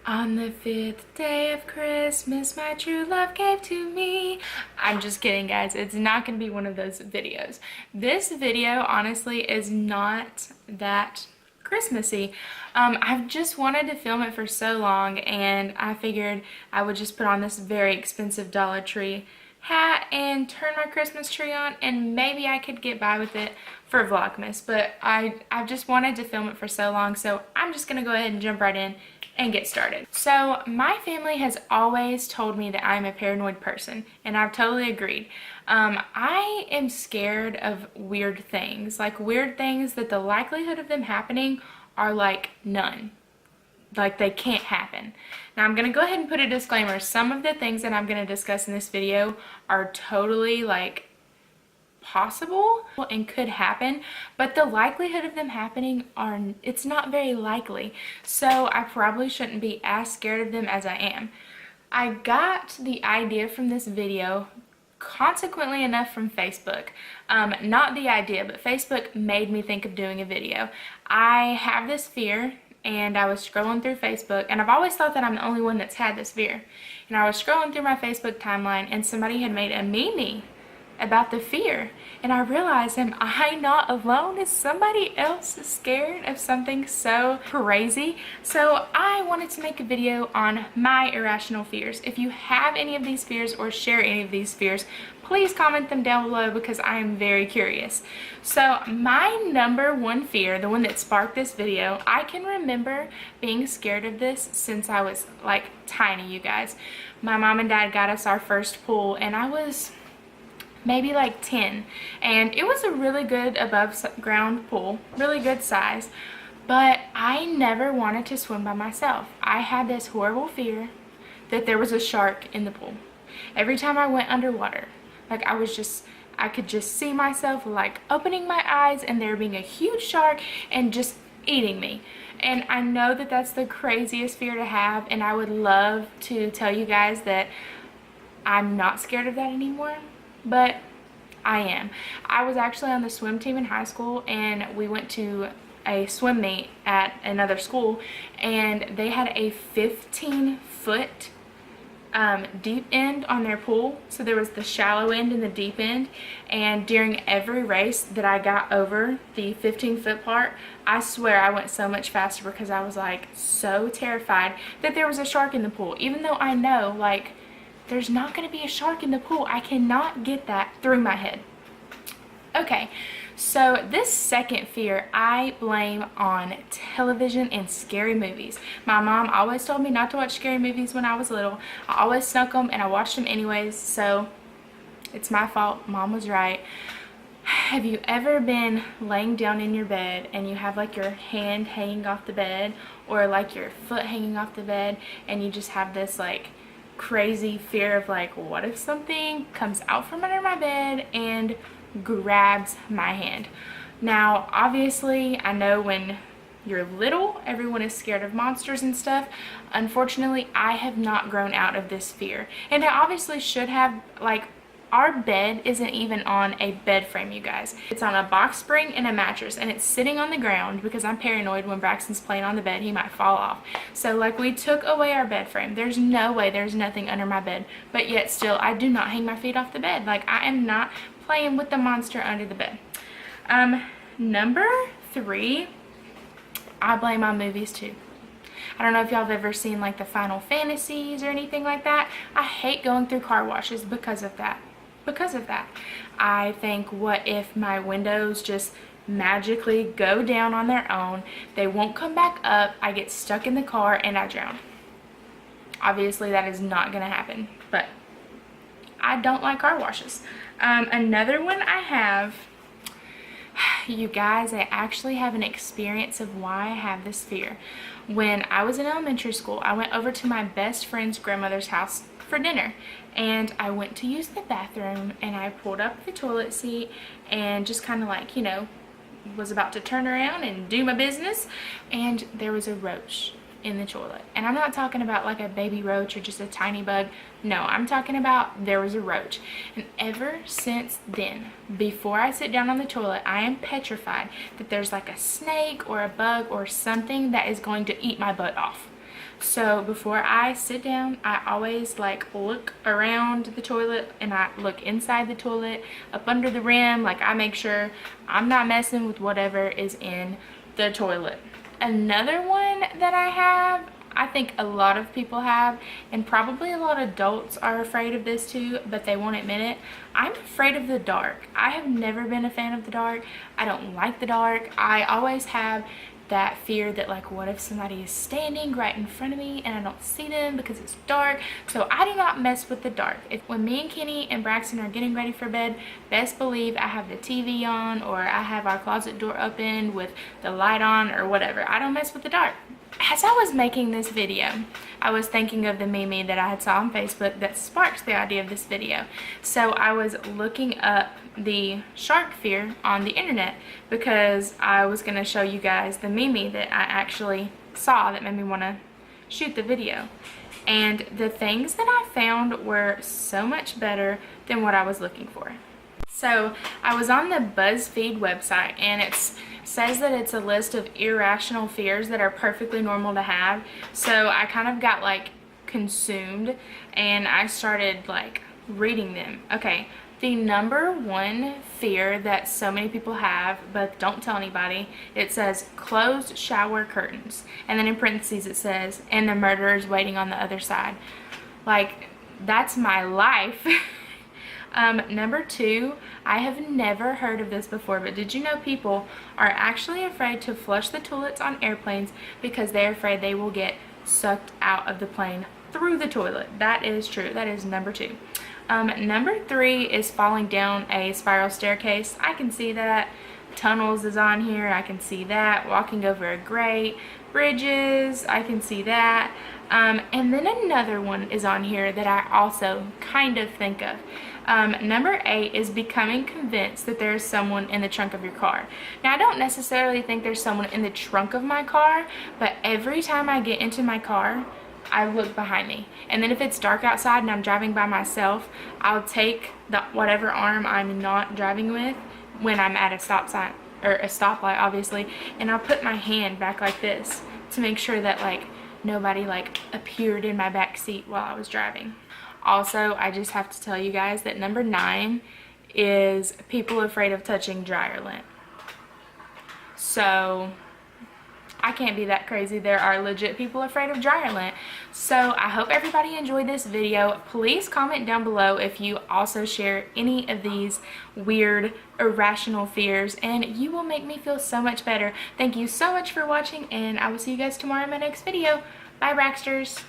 On the 5th day of Christmas, my true love gave to me. I'm just kidding, guys. It's not going to be one of those videos. This video, honestly, is not that Christmassy. I've just wanted to film it for so long, and I figured I would just put on this very expensive Dollar Tree hat and turn my Christmas tree on, and maybe I could get by with it for Vlogmas. But I've just wanted to film it for so long, so I'm just going to go ahead and jump right in and get started. So my family has always told me that I'm a paranoid person, and I've totally agreed. I am scared of weird things, like weird things that the likelihood of them happening are like none. Like they can't happen. Now I'm gonna go ahead and put a disclaimer. Some of the things that I'm gonna discuss in this video are totally like possible and could happen, but the likelihood of them happening it's not very likely. So I probably shouldn't be as scared of them as I am. I got the idea from this video consequently enough from Facebook. Not the idea, but Facebook made me think of doing a video. I have this fear, and I was scrolling through Facebook, and I've always thought that I'm the only one that's had this fear. And I was scrolling through my Facebook timeline, and somebody had made a meme about the fear, and I realized, am I not alone? Is somebody else scared of something so crazy? So I wanted to make a video on my irrational fears. If you have any of these fears or share any of these fears, please comment them down below because I am very curious. So my number one fear, the one that sparked this video, I can remember being scared of this since I was like tiny, you guys. My mom and dad got us our first pool, and I was maybe like 10, and it was a really good above ground pool, really good size, but I never wanted to swim by myself. I had this horrible fear that there was a shark in the pool. Every time I went underwater, like I could just see myself like opening my eyes and there being a huge shark and just eating me. And I know that that's the craziest fear to have, and I would love to tell you guys that I'm not scared of that anymore. But I am. I was actually on the swim team in high school, and we went to a swim meet at another school, and they had a 15-foot deep end on their pool. So there was the shallow end and the deep end, and during every race that I got over the 15-foot part, I swear I went so much faster because I was like so terrified that there was a shark in the pool, even though I know like there's not going to be a shark in the pool. I cannot get that through my head. Okay, so this second fear I blame on television and scary movies. My mom always told me not to watch scary movies when I was little. I always snuck them, and I watched them anyways, so it's my fault. Mom was right. Have you ever been laying down in your bed and you have like your hand hanging off the bed, or like your foot hanging off the bed, and you just have this like crazy fear of like, what if something comes out from under my bed and grabs my hand? Now obviously I know when you're little everyone is scared of monsters and stuff. Unfortunately I have not grown out of this fear, and I obviously should have. Like, our bed isn't even on a bed frame, you guys. It's on a box spring and a mattress, and it's sitting on the ground because I'm paranoid when Braxton's playing on the bed he might fall off. So like, we took away our bed frame. There's no way there's nothing under my bed, but yet still I do not hang my feet off the bed. Like, I am not playing with the monster under the bed. Number 3, I blame on movies too. I don't know if y'all have ever seen like the Final Fantasies or anything like that. I hate going through car washes because of that. I think, what if my windows just magically go down on their own, they won't come back up, I get stuck in the car and I drown. Obviously that is not gonna happen, but I don't like car washes. Another one I have, you guys, I actually have an experience of why I have this fear. When I was in elementary school, I went over to my best friend's grandmother's house for dinner, and I went to use the bathroom, and I pulled up the toilet seat and just kind of like, you know, was about to turn around and do my business, and there was a roach in the toilet. And I'm not talking about like a baby roach or just a tiny bug. No, I'm talking about there was a roach. And ever since then, before I sit down on the toilet, I am petrified that there's like a snake or a bug or something that is going to eat my butt off. So before I sit down, I always like look around the toilet, and I look inside the toilet, up under the rim. Like, I make sure I'm not messing with whatever is in the toilet. Another one that I have, I think a lot of people have, and probably a lot of adults are afraid of this too, but they won't admit it. I'm afraid of the dark. I have never been a fan of the dark. I don't like the dark. I always have that fear that, like, what if somebody is standing right in front of me and I don't see them because it's dark? So I do not mess with the dark. When me and Kenny and Braxton are getting ready for bed, best believe I have the TV on, or I have our closet door open with the light on, or whatever. I don't mess with the dark. As I was making this video, I was thinking of the meme that I had saw on Facebook that sparked the idea of this video. So I was looking up the shark fear on the internet, because I was going to show you guys the meme that I actually saw that made me want to shoot the video. And the things that I found were so much better than what I was looking for. So I was on the BuzzFeed website, and it says that it's a list of irrational fears that are perfectly normal to have. So I kind of got like consumed, and I started like reading them. Okay, the number one fear that so many people have but don't tell anybody, it says closed shower curtains, and then in parentheses it says, and the murderer is waiting on the other side. Like, that's my life. Number two, I have never heard of this before, but did you know people are actually afraid to flush the toilets on airplanes because they're afraid they will get sucked out of the plane through the toilet? That is true. That is number two. Number three is falling down a spiral staircase. I can see that. Tunnels is on here. I can see that. Walking over a grate. Bridges. I can see that. And then another one is on here that I also kind of think of. Number 8 is becoming convinced that there is someone in the trunk of your car. Now, I don't necessarily think there's someone in the trunk of my car, but every time I get into my car, I look behind me. And then if it's dark outside and I'm driving by myself, I'll take the whatever arm I'm not driving with when I'm at a stop sign, or a stoplight obviously, and I'll put my hand back like this to make sure that like nobody like appeared in my back seat while I was driving. Also, I just have to tell you guys that number 9 is people afraid of touching dryer lint. So I can't be that crazy. There are legit people afraid of dryer lint. So I hope everybody enjoyed this video. Please comment down below if you also share any of these weird, irrational fears, and you will make me feel so much better. Thank you so much for watching, and I will see you guys tomorrow in my next video. Bye, Braxters.